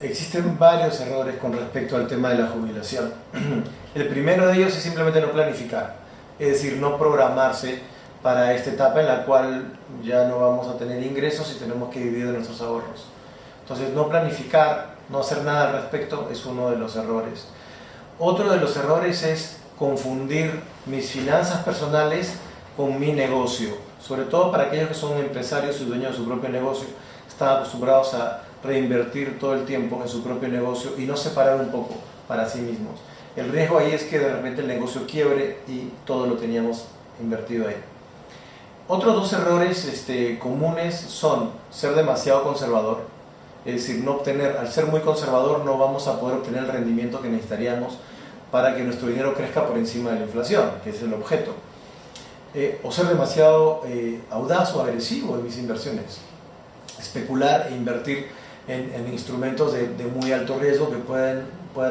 Existen varios errores con respecto al tema de la jubilación. El primero de ellos es simplemente no planificar, es decir, no programarse para esta etapa en la cual ya no vamos a tener ingresos y tenemos que vivir de nuestros ahorros. Entonces, no planificar, no hacer nada al respecto es uno de los errores. Otro de los errores es confundir mis finanzas personales con mi negocio, sobre todo para aquellos que son empresarios y dueños de su propio negocio, están acostumbrados a reinvertir todo el tiempo en su propio negocio y no separar un poco para sí mismos. El riesgo ahí es que de repente el negocio quiebre y todo lo teníamos invertido ahí. Otros dos errores comunes son ser demasiado conservador, es decir, al ser muy conservador no vamos a poder obtener el rendimiento que necesitaríamos para que nuestro dinero crezca por encima de la inflación, que es el objeto. O ser demasiado audaz o agresivo en mis inversiones. Especular e invertir en instrumentos de muy alto riesgo que pueden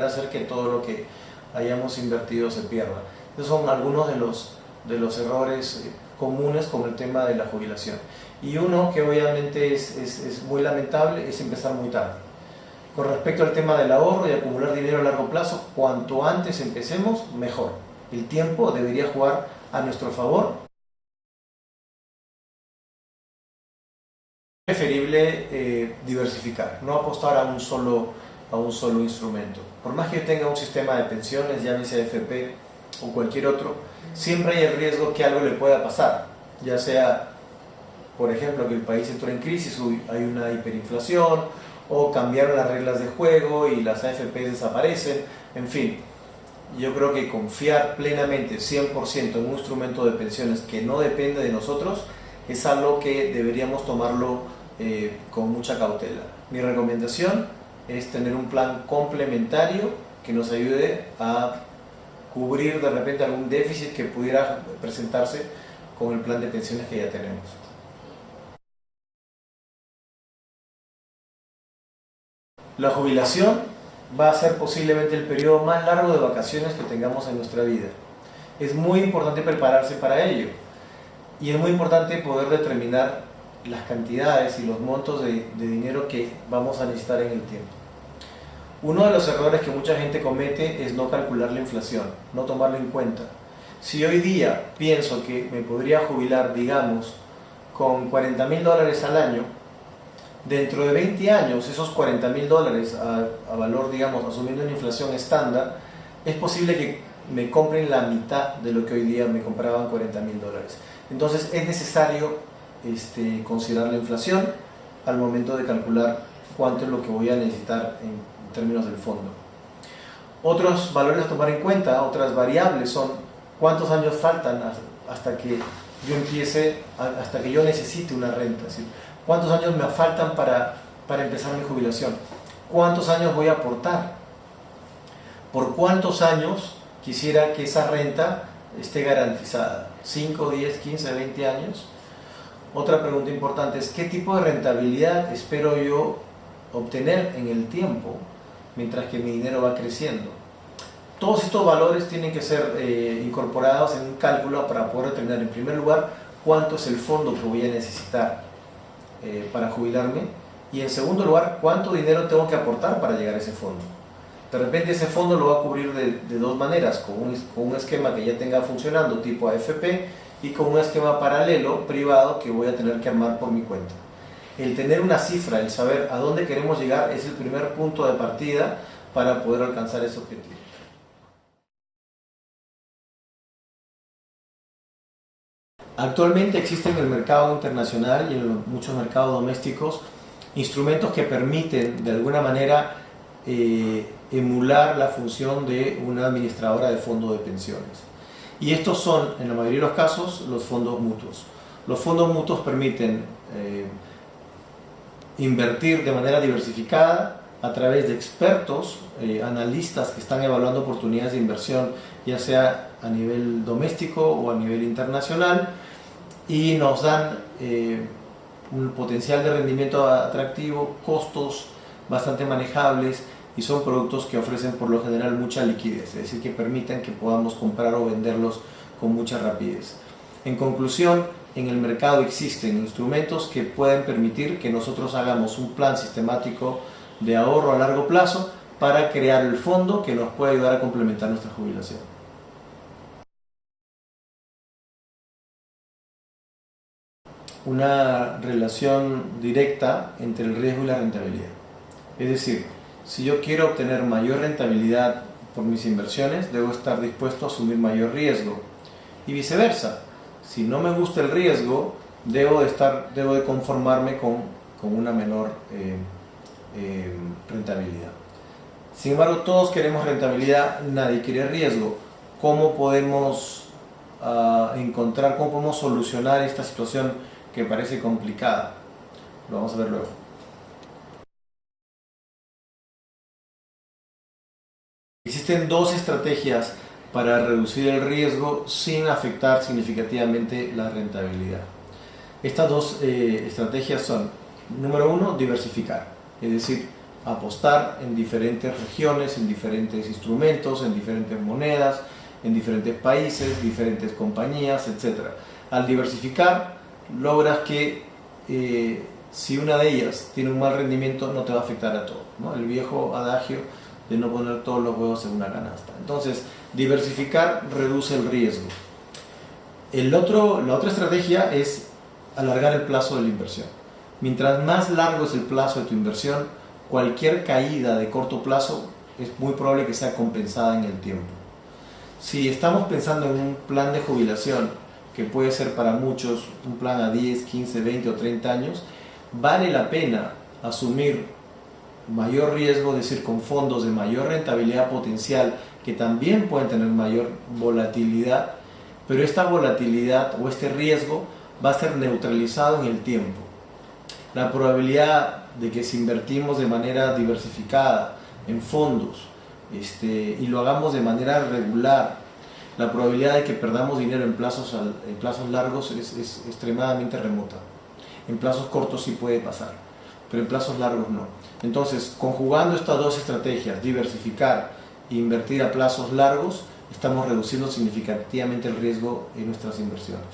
hacer que todo lo que hayamos invertido se pierda. Esos son algunos de los errores comunes con el tema de la jubilación. Y uno que obviamente es muy lamentable es empezar muy tarde. Con respecto al tema del ahorro y acumular dinero a largo plazo, cuanto antes empecemos, mejor. El tiempo debería jugar a nuestro favor. Es preferible diversificar, no apostar a un solo instrumento. Por más que yo tenga un sistema de pensiones, llámese AFP o cualquier otro, siempre hay el riesgo que algo le pueda pasar, ya sea, por ejemplo, que el país entró en crisis, hay una hiperinflación, o cambiaron las reglas de juego y las AFP desaparecen, en fin. Yo creo que confiar plenamente, 100% en un instrumento de pensiones que no depende de nosotros, es algo que deberíamos tomarlo con mucha cautela. Mi recomendación es tener un plan complementario que nos ayude a cubrir de repente algún déficit que pudiera presentarse con el plan de pensiones que ya tenemos. La jubilación va a ser posiblemente el periodo más largo de vacaciones que tengamos en nuestra vida. Es muy importante prepararse para ello y es muy importante poder determinar las cantidades y los montos de dinero que vamos a necesitar en el tiempo. Uno de los errores que mucha gente comete es no calcular la inflación, no tomarlo en cuenta. Si hoy día pienso que me podría jubilar, digamos, con $40.000 al año, dentro de 20 años, esos $40.000 a valor, digamos, asumiendo una inflación estándar, es posible que me compren la mitad de lo que hoy día me compraban $40.000. Entonces es necesario considerar la inflación al momento de calcular cuánto es lo que voy a necesitar en términos del fondo. Otros valores a tomar en cuenta, otras variables son cuántos años faltan hasta que yo necesite una renta, ¿sí? ¿Cuántos años me faltan para empezar mi jubilación? ¿Cuántos años voy a aportar? ¿Por cuántos años quisiera que esa renta esté garantizada? ¿5, 10, 15, 20 años? Otra pregunta importante es ¿qué tipo de rentabilidad espero yo obtener en el tiempo mientras que mi dinero va creciendo? Todos estos valores tienen que ser incorporados en un cálculo para poder determinar, en primer lugar, cuánto es el fondo que voy a necesitar para jubilarme, y en segundo lugar, cuánto dinero tengo que aportar para llegar a ese fondo. De repente ese fondo lo va a cubrir de dos maneras, con un esquema que ya tenga funcionando tipo AFP y con un esquema paralelo privado que voy a tener que armar por mi cuenta. El tener una cifra, el saber a dónde queremos llegar es el primer punto de partida para poder alcanzar ese objetivo. Actualmente existen en el mercado internacional y en muchos mercados domésticos instrumentos que permiten de alguna manera emular la función de una administradora de fondo de pensiones. Y estos son, en la mayoría de los casos, los fondos mutuos. Los fondos mutuos permiten invertir de manera diversificada a través de expertos, analistas que están evaluando oportunidades de inversión, ya sea a nivel doméstico o a nivel internacional, y nos dan un potencial de rendimiento atractivo, costos bastante manejables, y son productos que ofrecen por lo general mucha liquidez, es decir, que permiten que podamos comprar o venderlos con mucha rapidez. En conclusión, en el mercado existen instrumentos que pueden permitir que nosotros hagamos un plan sistemático de ahorro a largo plazo para crear el fondo que nos puede ayudar a complementar nuestra jubilación. Una relación directa entre el riesgo y la rentabilidad. Es decir, si yo quiero obtener mayor rentabilidad por mis inversiones, debo estar dispuesto a asumir mayor riesgo. Y viceversa, si no me gusta el riesgo, debo de conformarme con una menor rentabilidad. Sin embargo, todos queremos rentabilidad, nadie quiere riesgo. ¿Cómo podemos cómo podemos solucionar esta situación que parece complicada? Lo vamos a ver luego. Existen dos estrategias para reducir el riesgo sin afectar significativamente la rentabilidad. Estas dos estrategias son, número uno, diversificar, es decir, apostar en diferentes regiones, en diferentes instrumentos, en diferentes monedas, en diferentes países, diferentes compañías, etc. Al diversificar, logras que si una de ellas tiene un mal rendimiento, no te va a afectar a todo, ¿no? El viejo adagio de no poner todos los huevos en una canasta. Entonces, diversificar reduce el riesgo. La otra estrategia es alargar el plazo de la inversión. Mientras más largo es el plazo de tu inversión, cualquier caída de corto plazo es muy probable que sea compensada en el tiempo. Si estamos pensando en un plan de jubilación, que puede ser para muchos un plan a 10, 15, 20 o 30 años, vale la pena asumir mayor riesgo, es decir, con fondos de mayor rentabilidad potencial que también pueden tener mayor volatilidad, pero esta volatilidad o este riesgo va a ser neutralizado en el tiempo. La probabilidad de que si invertimos de manera diversificada en fondos y lo hagamos de manera regular, la probabilidad de que perdamos dinero en plazos largos es extremadamente remota. En plazos cortos sí puede pasar, pero en plazos largos no. Entonces, conjugando estas dos estrategias, diversificar e invertir a plazos largos, estamos reduciendo significativamente el riesgo en nuestras inversiones.